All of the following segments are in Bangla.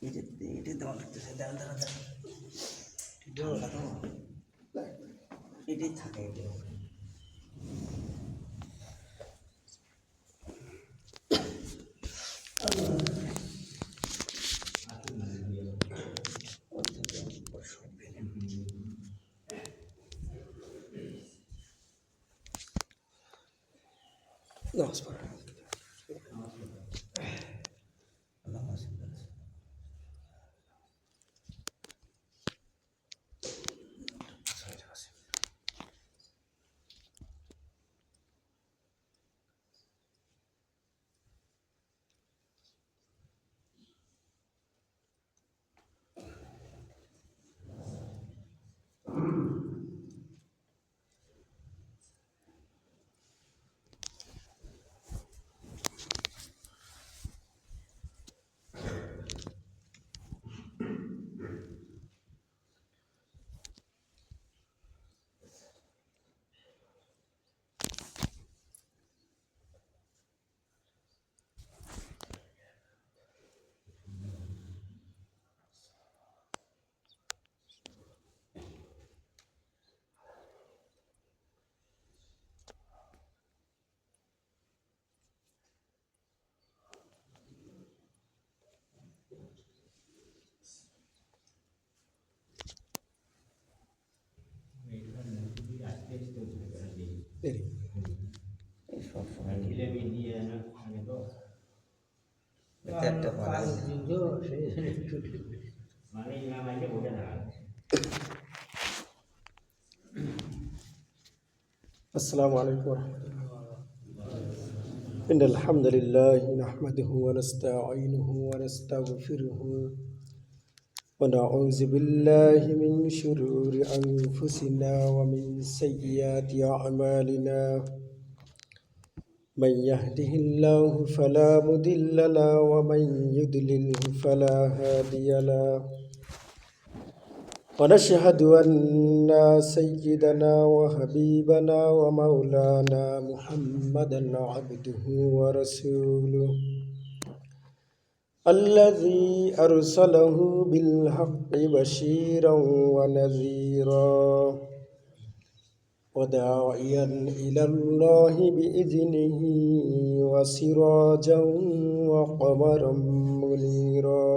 এটা দেওয়া লাগতেছে, দাঁড়ান দাঁড়ান দাঁড়ান, এটাই থাকে এটা। নামাজ পড়া নামাজ السلام عليكم ورحمة الله. إن الحمد لله نحمده ونستعينه ونستغفره ونعوذ بالله من شرور أنفسنا ومن سيئات أعمالنا. من يهده الله فلا مضل له ومن يضلله فلا هادي له. ونشهد أن سيدنا وحبيبنا ومولانا محمدا عبده ورسوله الذي أرسله بالحق بشيرا ونذيرا وداعيا إلى الله بإذنه وسراجا وقمرا منيرا.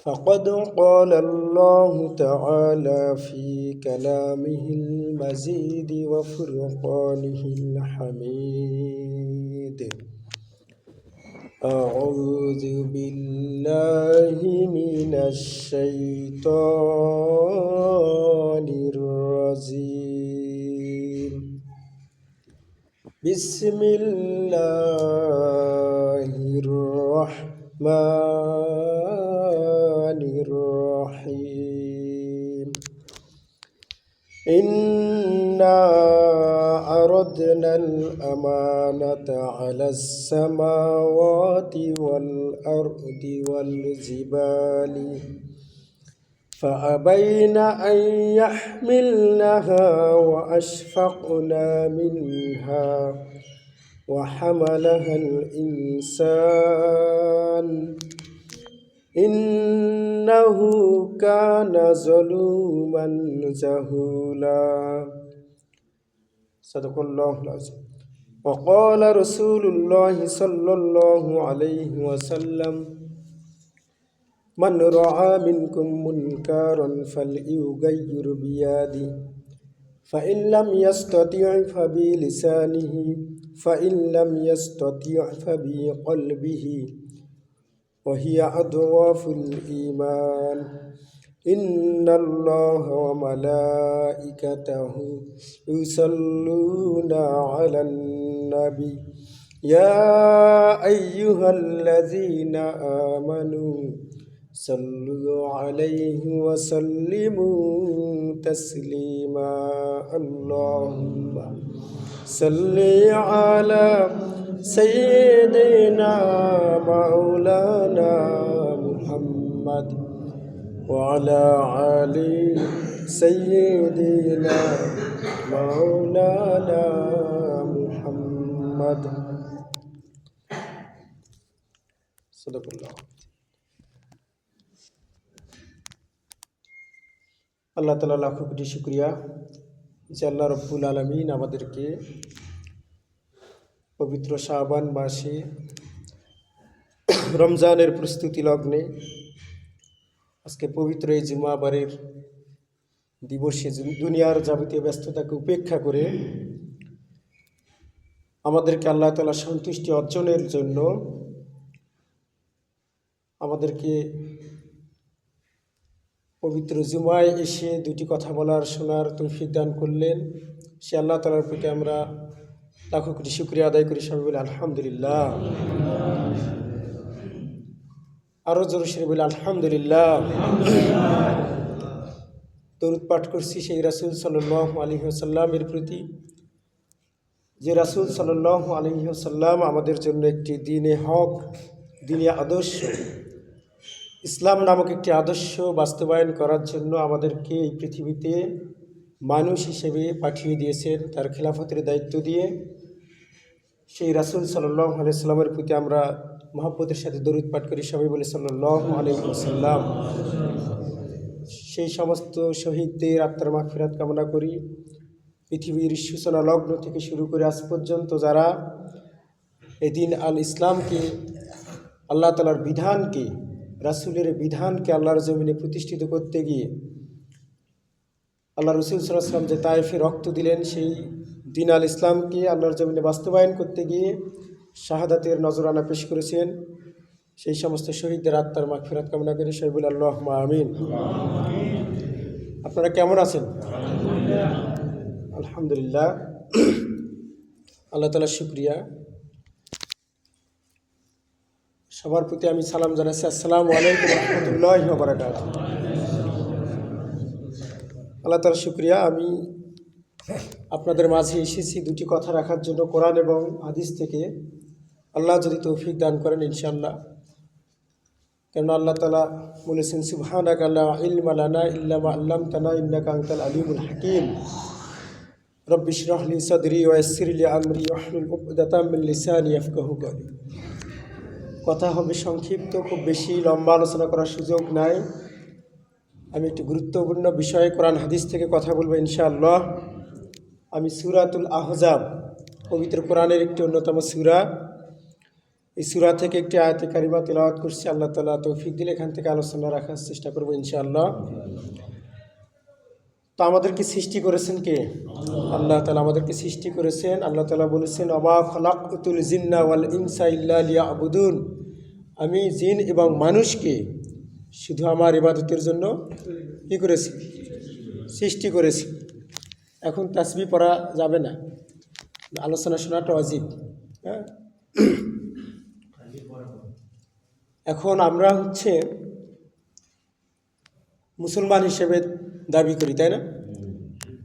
فقد قال الله تعالى في كلامه المجيد وفرقانه الحميد: أعوذ بالله من الشيطان الرجيم. بسم الله الرحمن الرحيم. إنا عرضنا الأمانة على السماوات والأرض والجبال فأبين أن يحملنها وأشفقن منها وحملها الإنسان إنه كان ظلوما جهولا. صدق الله العظيم. وقال رسول الله صلى الله عليه وسلم: من رأى منكم منكرا فليغير بيده فإن لم يستطع فبلسانه فإن لم يستطع فبقلبه وهي أضعف الإيمان. إن الله وملائكته يصلون على النبي يا أيها الذين آمنوا صلوا عليه وسلموا تسليما. اللهم صل على سيدنا مولانا محمد وعلى آل سيدنا مولانا محمد صدق الله। আল্লাহ তাআলা লাখ কোটি শুকরিয়া যে আল্লাহ রব্বুল আলামিন আমাদেরকে পবিত্র শাবান মাসে রমজানের প্রস্তুতি লগ্নে আজকে পবিত্র এই জুমাবারের দিবসে দুনিয়ার যাবতীয় ব্যস্ততাকে উপেক্ষা করে আমাদেরকে আল্লাহ তাআলা সন্তুষ্টি অর্জনের জন্য আমাদেরকে পবিত্র জুমায় এসে দুটি কথা বলার শোনার তৌফিক দান করলেন। সে আল্লাহ তাআলার প্রতি আমরা লাখো কোটি শুকরিয়া আদায় করি, সবাই বলে আলহামদুলিল্লাহ। আরও জোরে সরে বলে আলহামদুলিল্লাহ। দরুদ পাঠ করছি সেই রাসূল সাল্লাল্লাহু আলাইহি ওয়াসাল্লামের প্রতি, যে রাসূল সাল্লাল্লাহু আলাইহি ওয়াসাল্লাম আমাদের জন্য একটি দ্বীনে হক, দ্বীনে আদর্শ, ইসলাম নামক একটি আদর্শ বাস্তবায়ন করার জন্য আমাদেরকে এই পৃথিবীতে মানুষ হিসেবে পাঠিয়ে দিয়েছেন তার খেলাফতের দায়িত্ব দিয়ে। সেই রাসূল সাল্লাল্লাহু আলাইহি ওয়াসাল্লামের প্রতি আমরা মহব্বতের সাথে দরুদ পাঠ করি, সবাই বলে সাল্লাল্লাহু আলাইহি ওয়াসাল্লাম। সেই সমস্ত শহীদদের আত্মার মাগফিরাত কামনা করি। পৃথিবীর সূচনা লগ্ন থেকে শুরু করে আজ পর্যন্ত যারা এই দিন আল ইসলামকে, আল্লাহ তাআলার বিধানকে, রাসূলের বিধানকে আল্লাহর জমিনে প্রতিষ্ঠিত করতে গিয়ে আল্লাহ রসুল সাল্লাল্লাহু আলাইহি ওয়াসাল্লাম যে তায়েফে রক্ত দিলেন, সেই দিন আল ইসলামকে আল্লাহর জমিনে বাস্তবায়ন করতে গিয়ে শাহাদাতের নজরানা পেশ করেছেন, সেই সমস্ত শহীদদের আত্মার মাগফিরাত কামনা করে সবাই বলে আল্লাহুম্মা আমিন। আপনারা কেমন আছেন? আলহামদুলিল্লাহ। আল্লাহ তাআলার শুকরিয়া। সবার প্রতি আমি সালাম জানাচ্ছি, আসসালামু আলাইকুম ওয়া রাহমাতুল্লাহি ওয়া বারাকাতুহু। আল্লাহ তাআলার শুকরিয়া, আমি আপনাদের মাঝে এসেছি দুটি কথা রাখার জন্য, কোরআন এবং হাদিস থেকে। আল্লাহ যদি তৌফিক দান করেন ইনশাআল্লাহ। কেন আল্লাহ তাআলা বলেছেন, সুবহানাকা লা ইলমা লানা ইল্লা মা আল্লামতানা ইন্নাকা আনতাল আলিমুল হাকীম। রব্বি ইশরাহ লি সাদরি ওয়া ইয়াসসির লি আমরি ওয়াহলুল উকদাতাম মিন লিসানি ইয়াফকাহু কওলি। কথা হবে সংক্ষিপ্ত, খুব বেশি লম্বা আলোচনা করার সুযোগ নাই। আমি একটি গুরুত্বপূর্ণ বিষয়ে কোরআন হাদিস থেকে কথা বলবো ইনশাআল্লাহ। আমি সূরাতুল আহজাব, পবিত্র কোরআনের একটি অন্যতম সূরা, এই সূরা থেকে একটি আয়াতে কারিমা তেলাওয়াত করছি। আল্লাহ তাআলা তৌফিক দিলে এখান থেকে আলোচনা রাখার চেষ্টা করবো ইনশাআল্লাহ। তো আমাদেরকে সৃষ্টি করেছেন কে? আল্লাহ তাআলা আমাদেরকে সৃষ্টি করেছেন। আল্লাহ তাআলা বলেছেন, ওমা খালাকতুল জিন্না ওয়াল ইনসা ইল্লা লিয়াবুদুন। আমি জিন এবং মানুষকে শুধু আমার ইবাদতের জন্য কী করেছি? সৃষ্টি করেছি। এখন তাসবিহ পড়া যাবে না, আলোচনা শোনাটা ওয়াজিব। হ্যাঁ, এখন আমরা মুসলমান হিসেবে দাবি করি, তাই না?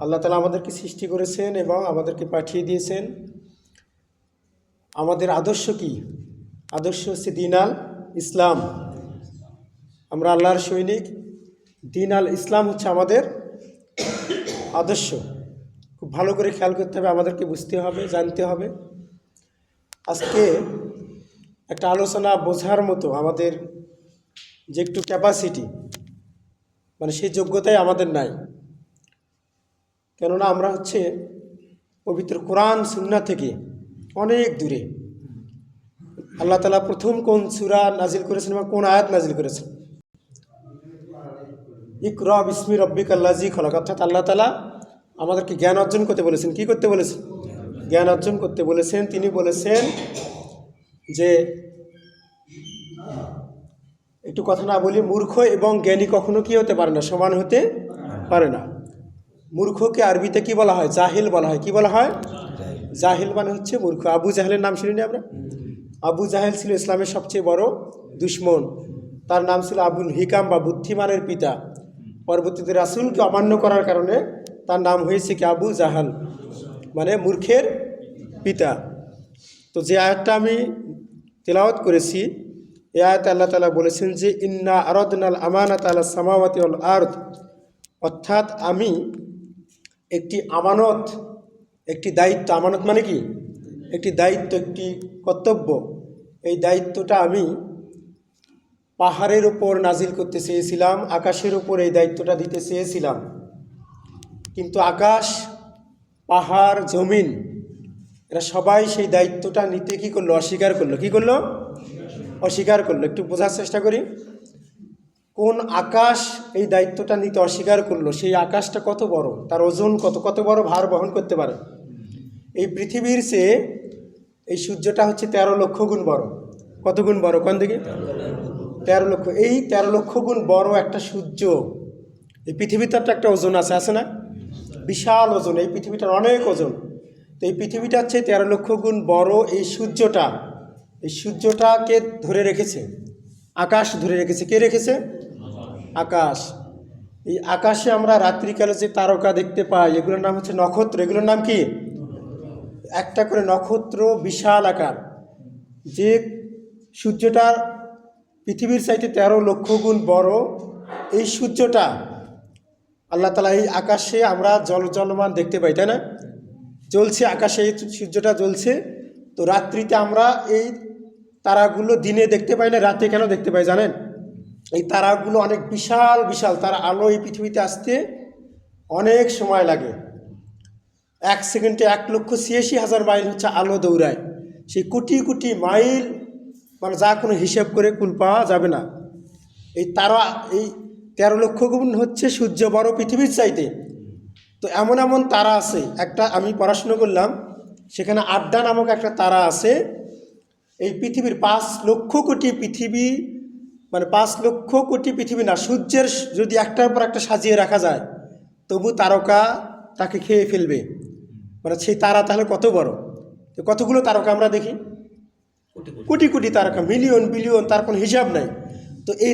আল্লাহ তাআলা আমাদেরকে সৃষ্টি করেছেন এবং আমাদেরকে পাঠিয়ে দিয়েছেন। আমাদের আদর্শ কি? আদর্শ হচ্ছে দীন আল ইসলাম। আমরা আল্লাহর সৈনিক, দীন আল ইসলাম হচ্ছে আমাদের আদর্শ। খুব ভালো করে খেয়াল করতে হবে, আমাদেরকে বুঝতে হবে, জানতে হবে। আজকে একটা আলোচনা বোঝার মতো আমাদের যে একটু ক্যাপাসিটি, মানে সেই যোগ্যতাই আমাদের নাই। কেননা আমরা পবিত্র কোরআন সুন্নাহ থেকে অনেক দূরে। আল্লাহ তাআলা প্রথম কোন সূরা নাজিল করেছেন এবং কোন আয়াত নাজিল করেছেন? ইকরা বিসমি রব্বিকাল্লাযী খলাক। অর্থাৎ আল্লাহ তাআলা আমাদেরকে জ্ঞান অর্জন করতে বলেছেন। কি করতে বলেছেন? জ্ঞান অর্জন করতে বলেছেন। তিনি বলেছেন যে, একটু কথা না বলি, মূর্খ এবং জ্ঞানী কখনো কি হতে পারে না? সমান হতে পারে না। মূর্খকে আরবিতে কি বলা হয়? জাহিল বলা হয়। কি বলা হয়? জাহিল মানে হচ্ছে মূর্খ। আবু জাহেলের নাম শুনিনি আমরা? আবু জাহেল ছিল ইসলামের সবচেয়ে বড় দুশমন। তার নাম ছিল আবুল হিকাম বা বুদ্ধিমানের পিতা। পরবর্তীতে রাসূলকে অমান্য করার কারণে তার নাম হয়েছে কি? আবু জাহাল, মানে মূর্খের পিতা। তো যে আয়াতটা আমি তেলাওয়াত করেছি, এই আয়াতে আল্লাহ তাআলা বলেছেন যে, ইন্না আরাদনাল আমানাতা আলাস সামাওয়াতি ওয়াল আরদ অর্থাৎ আমি একটি আমানত, একটি দায়িত্ব, আমানত মানে কি একটি দায়িত্ব, একটি কর্তব্য, এই দায়িত্বটা আমি পাহাড়ের উপর নাজিল করতে চেয়েছিলাম, আকাশের উপর এই দায়িত্বটা দিতে চেয়েছিলাম, কিন্তু আকাশ, পাহাড়, জমিন এরা সবাই সেই দায়িত্বটা নিতে কী করলো? অস্বীকার করলো। কী করলো? অস্বীকার করলো। একটু বোঝার চেষ্টা করি, কোন আকাশ এই দায়িত্বটা নিতে অস্বীকার করলো? সেই আকাশটা কত বড়, তার ওজন কত, কত বড় ভার বহন করতে পারে? এই পৃথিবীর চেয়ে এই সূর্যটা হচ্ছে 13 লক্ষ গুণ বড়। কত গুণ বড় কোন দিকে? 13 লক্ষ। এই 13 লক্ষ গুণ বড় একটা সূর্য, এই পৃথিবীটার তো একটা ওজন আছে, আছে না? বিশাল ওজন, এই পৃথিবীটার অনেক ওজন। তো এই পৃথিবীটার চেয়ে 13 লক্ষ গুণ বড় এই সূর্যটা, এই সূর্যটাকে ধরে রেখেছে আকাশ, ধরে রেখেছে। কে রেখেছে? আকাশ। এই আকাশে আমরা রাত্রিকালে যে তারকা দেখতে পাই, এগুলোর নাম হচ্ছে নক্ষত্র। এগুলোর নাম কি? একটা করে নক্ষত্র, বিশাল আকার। যে সূর্যটা পৃথিবীর চাইতে 13 লক্ষ গুণ বড়, এই সূর্যটা আল্লাহ তাআলা এই আকাশে আমরা জলমান দেখতে পাই, তাই না? জ্বলছে আকাশে, এই সূর্যটা জ্বলছে। তো রাত্রিতে আমরা এই তারাগুলো দিনে দেখতে পাই না, রাতে কেন দেখতে পাই জানেন? এই তারাগুলো অনেক বিশাল বিশাল, তার আলো এই পৃথিবীতে আসতে অনেক সময় লাগে। 1 সেকেন্ডে 1,86,000 মাইল হচ্ছে আলো দৌড়ায়। সেই কোটি কোটি মাইল, মানে যা কোনো হিসেব করে কুল পাওয়া যাবে না। এই তারা, এই 13 লক্ষ গুণ হচ্ছে সূর্য বড় পৃথিবীর চাইতে। তো এমন এমন তারা আছে, একটা আমি পড়াশুনো করলাম, সেখানে আড্ডা নামক একটা তারা আছে। এই পৃথিবীর 5 লক্ষ কোটি পৃথিবী, মানে 5 লক্ষ কোটি পৃথিবী না, সূর্যের যদি একটার পর একটা সাজিয়ে রাখা যায়, তবু তারকা তাকে খেয়ে ফেলবে। মানে সেই তারা তাহলে কত বড়? তো কতগুলো তারকা আমরা দেখি, কোটি কোটি তারকা, মিলিয়ন বিলিয়ন, তার কোনো হিসাব নাই। তো এই